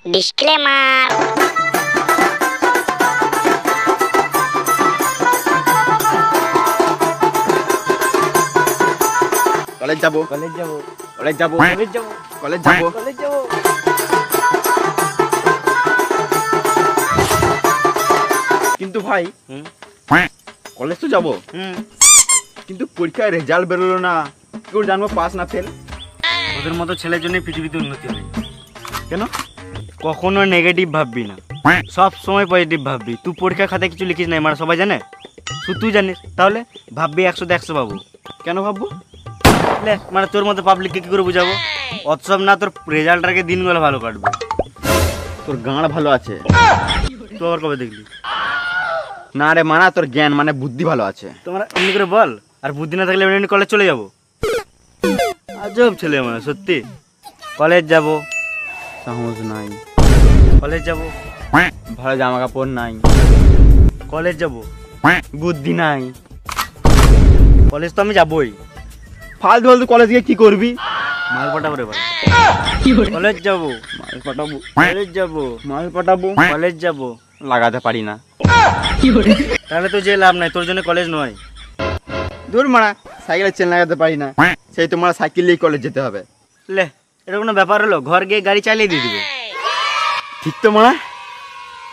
Disclaimer. College যাব college যাব college যাব কলেজ যাব কলেজ যাব কলেজ যাব। কিন্তু ভাই কলেজ তো যাব, কিন্তু পরীক্ষায় রেজাল্ট বেরোলো না, কি করে জানবো পাস না ফেল? ওদের মতো ছেলের জন্য পৃথিবীতে উন্নতি হবে। কেন? কখনো নেগেটিভ ভাববি না, সব সময় পজিটিভ ভাববি। তুই পরীক্ষা খাতায় কিছু লিখিস নাই, মানে সবাই জানে, শুধু তুই জানিস, তাহলে ভাববি 100তে 100 পাবো। কেন ভাববো? মানে তোর মতো পাবলিককে কি করে বুঝাবো? অত সব না, তোর রেজাল্টটাকে দিনগুলো ভালো কাটবে। তোর গাঁড় ভালো আছে। তুই আবার কবে দেখলি? না রে মানা, তোর জ্ঞান মানে বুদ্ধি ভালো আছে। তোমরা এমনি করে বল, আর বুদ্ধি না থাকলে এমনি কলেজ চলে যাবো। আজব ছেলে মানে সত্যি। কলেজ যাব, সাহস নাই, কলেজ যাব, ভালো জামা কাপড় নাই, কলেজ যাব, বুদ্ধি নাই। কলেজ তো আমি যাবই। ফালতু ফালতু কলেজ গিয়ে কি করবি? মাল পাঠাবো রে ভাই। কলেজ যাব, মাল পাঠাবো, কলেজ যাব, মাল পাঠাবো, কলেজ যাব। লাগাতে পারি না। তাহলে তো যে লাভ নাই, তোর জন্য কলেজ নয়। দূর মারা, সাইকেলের চেন লাগাতে পারি না, সেই তোমার সাইকেল নিয়ে কলেজ যেতে হবে। লে, এটা কোনো ব্যাপার হলো? ঘর গিয়ে গাড়ি চালিয়ে দিয়ে দিবে। ঠিক তো মারা,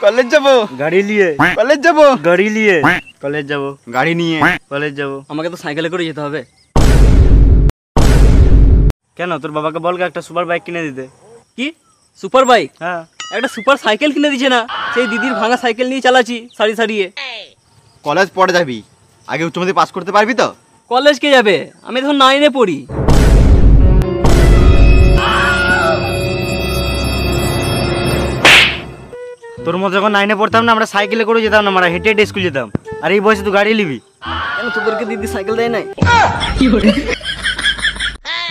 কলেজ যাব, গাড়ি নিয়ে, কলেজ যাব, গাড়ি নিয়ে কলেজ যাব, গাড়ি নিয়ে কলেজ যাব। আমাকে তো সাইকেলে করে যেতে হবে। কেন, তোর বাবাকে বলকে একটা সুপার বাইক কিনে দিতে। কি সুপার বাইক? হ্যাঁ, একটা সুপার সাইকেল কিনে দিছে না? সেই দিদির ভাঙা সাইকেল নিয়ে চালাচ্ছি সারি সারিয়ে। কলেজ পড়ে যাবি, আগে উচ্চ মাধ্যমিক পাস করতে পারবি তো? কলেজ কে যাবে? আমি তখন 9-এ পড়ি। তোর মতো যখন 9-এ পড়তাম না, আমরা সাইকেলে করে যেতাম না, আমরা হেঁটে হেঁটে স্কুল যেতাম। আর এই বয়সে তুই গাড়ি নিবি? কেন, তোদেরকে দিদি সাইকেল দেয় নাই?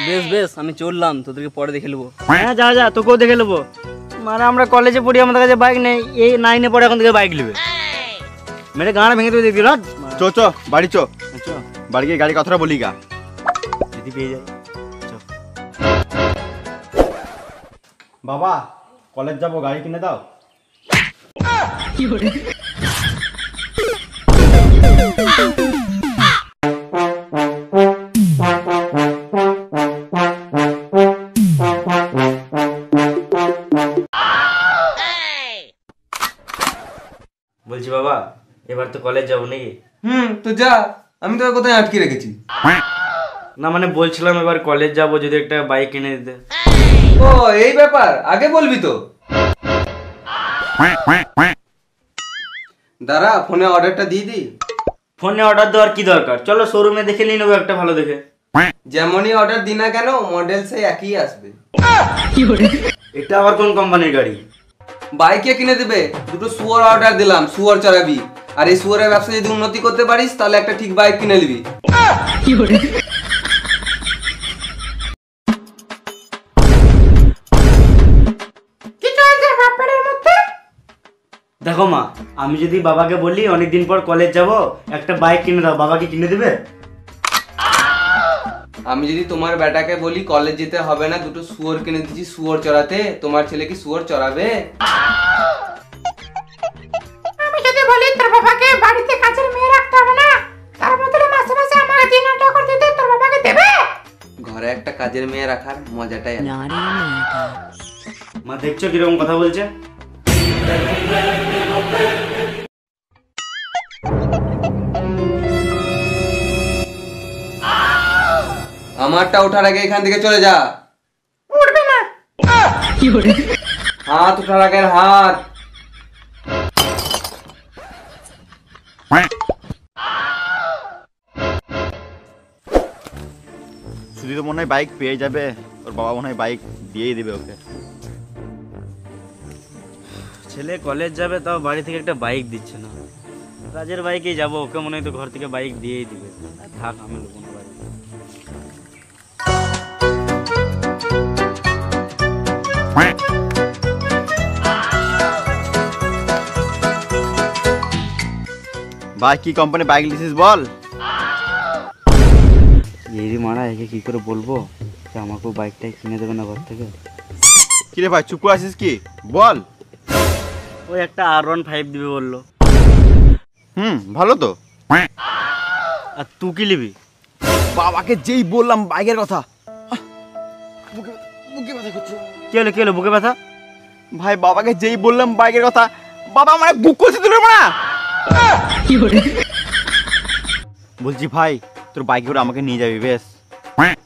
বেশ বেশ, আমি চললাম, তোদেরকে পরে দেখে নেবো। হ্যাঁ যা যা, তোকেও দেখে নেবো। মানে আমরা কলেজে পড়ি, আমাদের কাছে বাইক নেই, এই 9-এ পড়ে এখন থেকে বাইক নেবে। মেরে গাঁড়া ভেঙে দেবে, দেখবি রাত। চো চো বাড়ি চো, বাড়ি গিয়ে গাড়ি কথাটা বলি গা, যদি পেয়ে যায়। বাবা কলেজ যাব, গাড়ি কিনে দাও। বলছি বাবা, এবার তো কলেজ যাবো নাকি? তো যা, আমি তোকে কোথায় আটকে রেখেছি? না মানে বলছিলাম এবার কলেজ যাবো, যদি একটা বাইক কিনে দিতে। ও এই ব্যাপার, আগে বলবি তো। দাঁড়া, ফোনে অর্ডারটা দিয়ে দি। ফোনে অর্ডার দেওয়ার কি দরকার? চলো শোরুমে দেখে নিয়ে নেবো একটা ভালো দেখে। যেমনই অর্ডার দি না কেন, মডেল সেই একই আসবে। এটা আবার কোন কোম্পানির গাড়ি? বাইকে কিনে দেবে, দুটো শুয়োর অর্ডার দিলাম, শুয়োর চড়াবি। আর এই শুয়োরের ব্যবসা যদি উন্নতি করতে পারিস, তাহলে একটা ঠিক বাইক কিনে নিবি। দেখো মা, আমি যদি বাবাকে বলি অনেকদিন পর কলেজ যাব, একটা বাইক কিনে দাও, বাবা কি কিনে দেবে? আমি যদি তোমার বেটাকে বলি কলেজ যেতে হবে না, দুটো শুয়োর কিনে দিচ্ছি শুয়োর চড়াতে, তোমার ছেলে কি শুয়োর চড়াবে? আমি যদি বলি তোর বাবাকে বাড়িতে কাজের মেয়ে রাখতে হবে না, তার বদলে মাসে মাসে আমাকে 3,000 টাকা করে দিতে, তোর বাবাকে দেবে? ঘরে একটা কাজের মেয়ে রাখার মজাটাই আছে। মা দেখছো কিরকম কথা বলছে? আমারটা ওঠার আগে এখান থেকে চলে যা। উঠবে না। হাত ওঠার আগে হাত। শুধু তো মনে হয় বাইক পেয়ে যাবে, ওর বাবা মনে হয় বাইক দিয়েই দেবে ওকে। ছেলে কলেজ যাবে, তাও বাড়ি থেকে একটা বাইক দিচ্ছে না। কাজের বাইকেই যাবো, ওকে মনে হয় তো ঘর থেকে বাইক দিয়েই দিবে। থাক, আমি নেবো না বাইক। ভাই কি কোম্পানি বাইক নিছিস বল? এই মারা, একে কি করে বলবো যে আমাকেও বাইকটাই কিনে দেবে না ঘর থেকে? কিরে ভাই চুপ করে আছিস কি? বল। ওই একটা R15 দিবে বললো। ভালো তো। আর তুই কি নিবি? বাবাকে যেই বললাম বাইকের কথা, কি হলো বুকে ব্যথা? ভাই বাবাকে যেই বললাম বাইকের কথা, বাবা আমার বুক করছে তুলে না। বলছি ভাই তোর বাইকে করে আমাকে নিয়ে যাবি বেশ?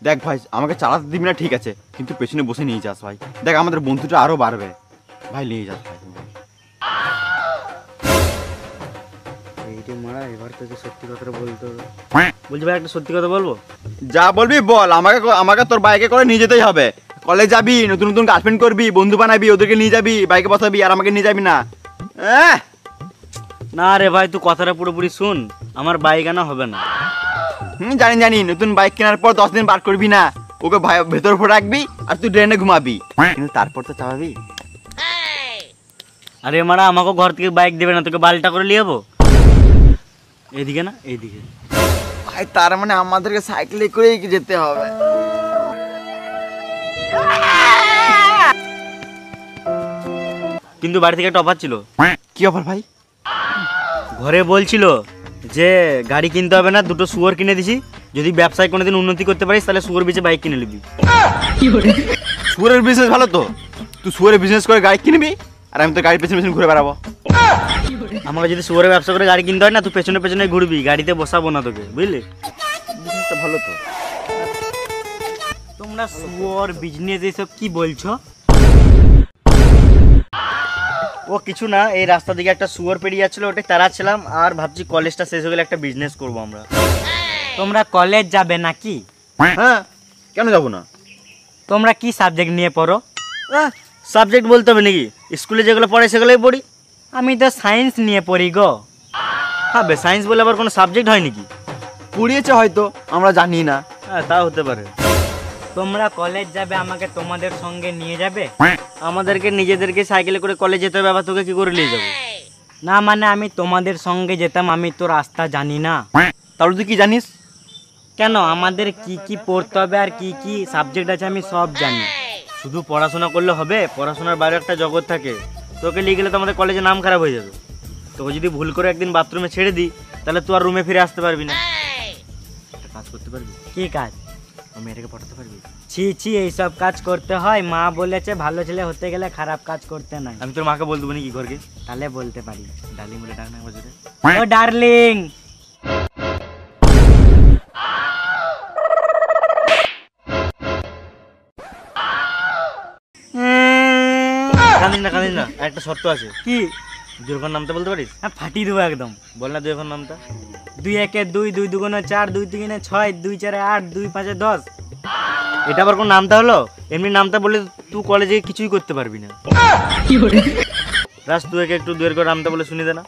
দেখ ভাই আমাকে চালাতে দিবি না ঠিক আছে, কিন্তু পেছনে বসে নিয়ে যাস ভাই। দেখ আমাদের বন্ধুটা আরো বাড়বে ভাই, নিয়ে যাস ভাই। এইটা মারা এবার তোকে সত্যি কথাটা বলতে হবে। বলছি ভাই একটা সত্যি কথা বলবো? যা বলবি বল, আমাকে তোর বাইকে করে নিয়ে যেতেই হবে। কলেজ যাবি, নতুন নতুন গার্লফ্রেন্ড করবি, বন্ধু বানাবি, ওদেরকে নিয়ে যাবি, বাইকে বসাবি, আর আমাকে নিয়ে যাবি না? না রে ভাই তুই কথাটা পুরোপুরি শুন, আমার বাইক আনা হবে না। জানি নতুন বাইক কেনার পর 10 দিন বার করবি না, ওকে ভেতর উপর রাখবি আর তুই ড্রেনে ঘুমাবি, কিন্তু তারপর তো চালাবি। আরে মারা আমাকে ঘর থেকে বাইক দেবে না, তোকে বালটা করে নিয়ে যাবো। এইদিকে না এইদিকে। ভাই তার মানে আমাদেরকে সাইকেলে করেই যেতে হবে। কিন্তু বাড়ি থেকে একটা অফার ছিল। কি অফার ভাই? ঘরে বলছিল যে গাড়ি কিনতে হবে না, দুটো শুয়োর কিনে দিছি, যদি ব্যবসায় কোনোদিন উন্নতি করতে পারিস তাহলে শুয়োর বেচে বাইক কিনে নিবি। শুয়োরের বিজনেস ভালো তো, তুই শুয়োরের বিজনেস করে গাড়ি কিনবি আর আমি তো গাড়ি পেছনে পেছনে ঘুরে বেড়াবো। আমাকে যদি শুয়োরের ব্যবসা করে গাড়ি কিনতে হয় না, তুই পেছনে পেছনে ঘুরবি, গাড়িতে বসাবো না তোকে, বুঝলি? বিজনেসটা ভালো তো। তোমরা শুয়োর বিজনেস এইসব কি বলছো? ও কিছু না, এই রাস্তা দিকে একটা শুয়োর পেরিয়ে যাচ্ছিল, ওটা তাড়াচ্ছিলাম, আর ভাবছি কলেজটা শেষ হয়ে গেলে একটা বিজনেস করবো আমরা। তোমরা কলেজ যাবে নাকি? হ্যাঁ কেন যাবো না? তোমরা কি সাবজেক্ট নিয়ে পড়ো? সাবজেক্ট বলতে হবে নাকি? স্কুলে যেগুলো পড়ে সেগুলোই পড়ি। আমি তো সায়েন্স নিয়ে পড়ি গো। হবে সায়েন্স বলে আবার কোনো সাবজেক্ট হয় নাকি? পড়িয়েছে হয়তো, আমরা জানি না। হ্যাঁ তা হতে পারে। তোমরা কলেজ যাবে, আমাকে তোমাদের সঙ্গে নিয়ে যাবে? আমাদেরকে নিজেদেরকে সাইকেলে করে কলেজ যেতে হবে, আবার তোকে কি করে নিয়ে যাবো? না মানে আমি তোমাদের সঙ্গে যেতাম, আমি তো রাস্তা জানি না। তাহলে তুই কি জানিস? কেন আমাদের কি কি পড়তে হবে আর কি কি সাবজেক্ট আছে আমি সব জানি। শুধু পড়াশোনা করলে হবে? পড়াশোনার বাইরে একটা জগৎ থাকে, তোকে নিয়ে গেলে তো আমাদের কলেজে নাম খারাপ হয়ে যাবে। তোকে যদি ভুল করে একদিন বাথরুমে ছেড়ে দিই তাহলে তুই আর রুমে ফিরে আসতে পারবি না। একটা কাজ করতে পারবি? কি কাজ? মেয়েটাকে পটাতে পারবি? ছি ছি এইসব কাজ করতে হয়? মা বলেছে ভালো ছেলে হতে গেলে খারাপ কাজ করতে নাই। আমি তোর মাকে বলতে পারি কি ঘরকে? তাহলে বলতে পারি। ডার্লিং বলে ডাক না বাজুরে। ও ডার্লিং। কাঁদিস না, একটা শর্ত আছে। কি? 2 এখন নামটা বলতে পারিস? হ্যাঁ ফাটিয়ে দেবো একদম। বল না 2 এখন নামটা। 2 1 2, 2 2 4, 2 3 6, 2 4 8, 2 5 10। এটা আবার কোন নামটা হলো? এমনি নামটা বলে তুই কলেজে কিছুই করতে পারবি না। রাস 2 1 একটু 2 এর করে নামটা বলে শুনি দে না।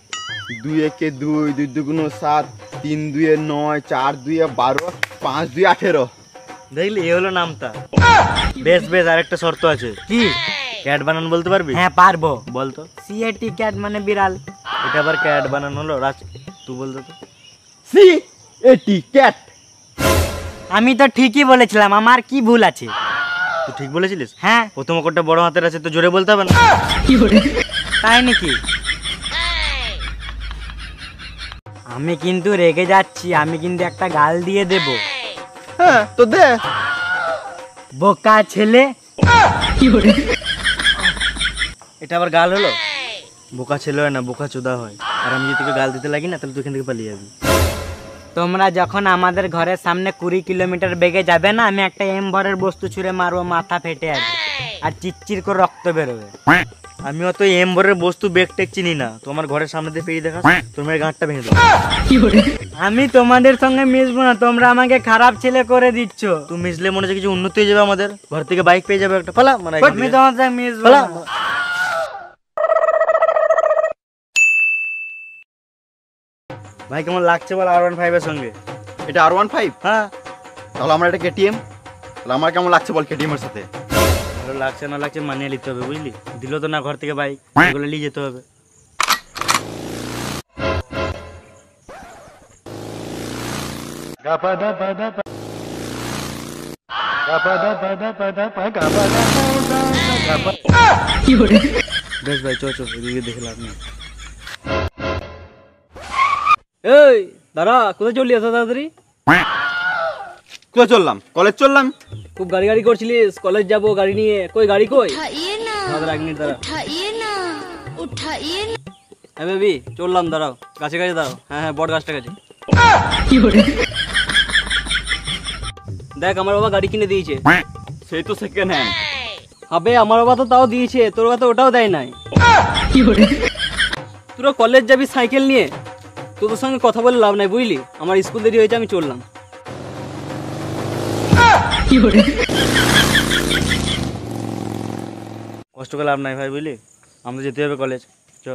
2 1 2, 2 2 7, 3 2 9, 4 2 12, 5 2 18। দেখলি এ হলো নামটা। বেশ আরেকটা শর্ত আছে। কি? ক্যাট বানান বলতে পারবি? হ্যাঁ পারবো। বল তো। সিএটি ক্যাট মানে বিড়াল। এটা আবার ক্যাট বানান হলো? রাজ তুই বল তো। CAT cat. আমি তো ঠিকই বলেছিলাম, আমার কি ভুল আছে? তুই ঠিক বলেছিলিস? হ্যাঁ। প্রথম অক্ষরটা বড় হাতের আছে, তো জোরে বলতে হবে না? তাই নাকি? আমি কিন্তু রেগে যাচ্ছি, আমি কিন্তু একটা গাল দিয়ে দেব। হ্যাঁ তো দে। বোকা ছেলে। এটা আবার গাল হলো? বোকা ছেলে হয় না, বোকা চোদা হয়। আর আমি যদি তোকে গাল দিতে লাগি না তাহলে তুই এখান থেকে পালিয়ে যাবি। তোমরা যখন আমাদের ঘরের সামনে 20 কিলোমিটার বেগে যাবে না, আমি একটা ভরের বস্তু ছুঁড়ে মারবো, মাথা ফেটে যাবে আর চিরচির করে রক্ত বেরোবে। আমি অত ভরের বস্তু বেগ টেক চিনি না, তোমার ঘরের সামনে দিয়ে পেয়ে দেখা তোমার গাঁটটা ভেঙে দেবো। আমি তোমাদের সঙ্গে মিশবো না, তোমরা আমাকে খারাপ ছেলে করে দিচ্ছ। তুমি মিশলে মনে হচ্ছে কিছু উন্নতি হয়ে যাবে, আমাদের ঘর থেকে বাইক পেয়ে যাবে একটা। ফলা মানে আমি তোমার সঙ্গে মিশবো না। ভাই কেমন লাগছে বল R15 এর সঙ্গে? এটা R15? হ্যাঁ। তাহলে আমরা এটা কেটিএম, তাহলে আমার কেমন লাগছে বল কেটিএম এর সাথে? ভালো লাগছে না লাগছে মানিয়ে নিতে হবে, বুঝলি? দিল তো না ঘর থেকে বাইক, এগুলো নিয়ে যেতে হবে। বেশ ভাই, চো এদিকে দেখে লাভ নেই। এই দাঁড়া, কোথায় চললি এত তাড়াতাড়ি? কোথায় চললাম? কলেজ চললাম। খুব গাড়ি গাড়ি করছিলিস, কলেজ যাবো গাড়ি নিয়ে, কই গাড়ি কই? उठाइए ना দাঁড়া, 1 মিনিট দাঁড়া। उठाइए ना उठाइए ना হ্যাঁ বেবি, চললাম, দাঁড়াও, কাছে কাছে দাঁড়াও। হ্যাঁ, বট গাছটা কাছে। দেখ, আমার বাবা গাড়ি কিনে দিয়েছে। সেই তো সেকেন্ড হ্যান্ড। আবে আমার বাবা তো তাও দিয়েছে, তোর বাবা তো ওটাও দেয় নাই। তোরা কলেজ যাবি সাইকেল নিয়ে, তোদের সঙ্গে কথা বলে লাভ নাই, বুঝলি? আমার স্কুল দেরি হয়েছে, আমি চললাম। কষ্ট করে লাভ নাই ভাই, বুঝলি? আমাদের যেতে হবে কলেজ, চ।